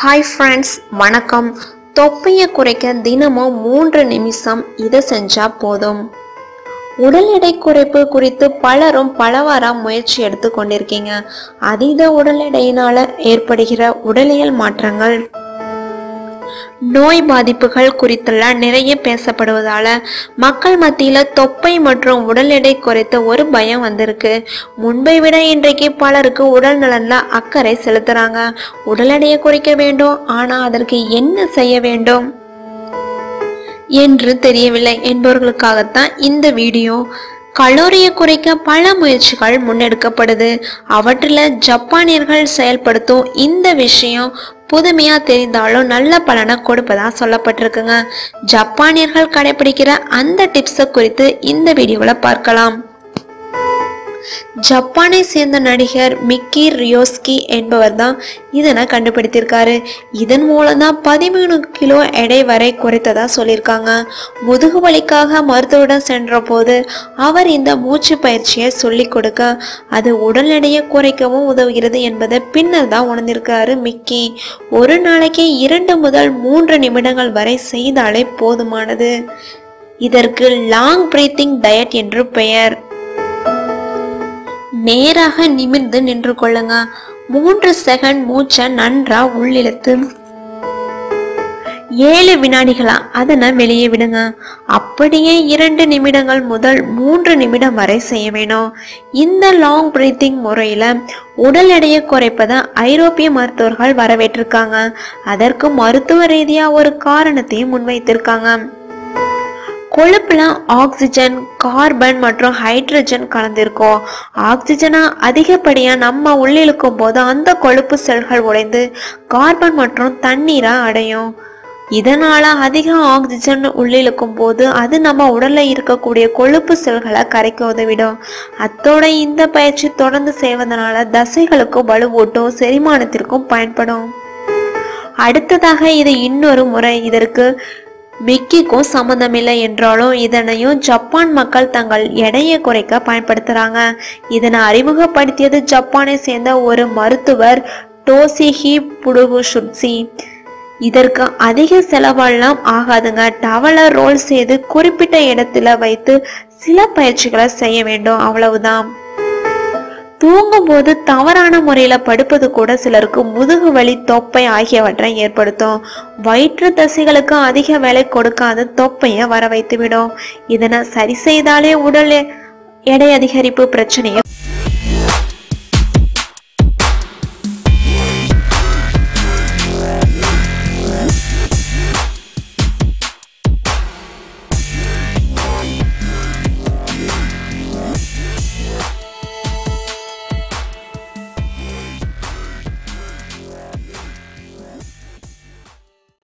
Hi friends, வணக்கம். தொப்பையை குறைக்க தினமும் 3 நிமிஷம் இதை செஞ்சா போதும். உடல் எடை குறைப்பு குறித்து பலரும் பலவாரா முயற்சி எடுத்து கொண்டிருக்கீங்க. அதீத உடல் எடையினால ஏற்படுகிற உடலியல் மாற்றங்கள், நோய் பாதிப்புகள் குறித்தெல்லாம் நிறைய பேசப்படுவதால மக்கள் மத்தியில தொப்பை மற்றும் உடல் எடை குறைத்த ஒரு பயம் வந்திருக்கு. முன்பை விட இன்றைக்கு பலருக்கு உடல் நலன்ல அக்கறை செலுத்துறாங்க. உடல் எடையை குறைக்க வேண்டும், ஆனா அதற்கு என்ன செய்ய வேண்டும் என்று தெரியவில்லை என்பவர்களுக்காகத்தான் இந்த வீடியோ. கலோரியை குறைக்க பல முயற்சிகள் முன்னெடுக்கப்படுது. அவற்றில் ஜப்பானியர்கள் செயல்படுத்தும் இந்த விஷயம் புதுமையா தெரிந்தாலும் நல்ல பலனை கொடுப்பதா சொல்லப்பட்டிருக்குங்க. ஜப்பானியர்கள் கடைபிடிக்கிற அந்த டிப்ஸை குறித்து இந்த வீடியோவில் பார்க்கலாம். ஜப்பானை சேர்ந்த நடிகர் மிக்கி ரியோஸ்கி என்பவர் தான் இதனை கண்டுபிடித்திருக்காரு. இதன் மூலம் தான் 13 கிலோ எடை வரை குறைத்ததா சொல்லியிருக்காங்க. முதுகு வலிக்காக மருத்துவரிடம் சென்ற போது அவர் இந்த மூச்சு பயிற்சியை சொல்லி கொடுக்க அது உடல் எடையை குறைக்கவும் உதவுகிறது என்பதை பின்னர் தான் உணர்ந்திருக்காரு மிக்கி. ஒரு நாளைக்கு 2 முதல் 3 நிமிடங்கள் வரை செய்தாலே போதுமானது. இதற்கு லாங் பிரீத்திங் டயட் என்று பெயர். நேராக நிமிர்ந்து நின்று கொள்ளுங்க. 3 செகண்ட் மூச்சை நன்றா உள்ளிழுத்து 7 வினாடிகளா அதனை வெளியே விடுங்க. அப்படியே 2 நிமிடங்கள் முதல் 3 நிமிடம் வரை செய்ய வேணும். இந்த லாங் பிரீத்திங் முறையில உடல் எடையை குறைப்பதை ஐரோப்பிய மருத்துவர்கள் வரவேற்றிருக்காங்க. அதற்கு மருத்துவ ரீதியா ஒரு காரணத்தையும் முன்வைத்திருக்காங்க. கொழுப்புல ஆக்சிஜன், கார்பன் மற்றும் ஹைட்ரஜன் கலந்திருக்கும். ஆக்சிஜனை அதிகப்படியா நம்ம உள்ளிழுக்கும் போது அந்த கொழுப்பு செல்கள் உடைந்து கார்பன் மற்றும் தண்ணீரை அடையும். இதனால அதிக ஆக்சிஜன் உள்ளிழுக்கும் போது அது நம்ம உடல்ல இருக்கக்கூடிய கொழுப்பு செல்களை கரைக்க உதவிடும். அத்தோட இந்த பயிற்சி தொடர்ந்து செய்வதனால தசைகளுக்கும் வலுவூட்டும், செரிமானத்திற்கும் பயன்படும். அடுத்ததாக இது இன்னொரு முறை. இதற்கு மிக்கிக்கும் சம்மந்தமில்லை என்றாலும் இதனையும் ஜப்பான் மக்கள் தங்கள் எடையை குறைக்க பயன்படுத்துறாங்க. இதனை அறிமுகப்படுத்தியது ஜப்பானை சேர்ந்த ஒரு மருத்துவர் டோசிஹி புடுகுஷுட்சி. இதற்கு அதிக செலவெல்லாம் ஆகாதுங்க. டவலை ரோல் செய்து குறிப்பிட்ட இடத்துல வைத்து சில பயிற்சிகளை செய்ய வேண்டும், அவ்வளவுதான். தூங்கும் போது தவறான முறையில படுப்பது கூட சிலருக்கு முதுகு வலி, தொப்பை ஆகியவற்றை ஏற்படுத்தும். வயிற்று தசைகளுக்கு அதிக வேலை கொடுக்காது தொப்பையை வர வைத்துவிடும். இதனை சரி செய்தாலே உடல் எடை அதிகரிப்பு பிரச்சனையை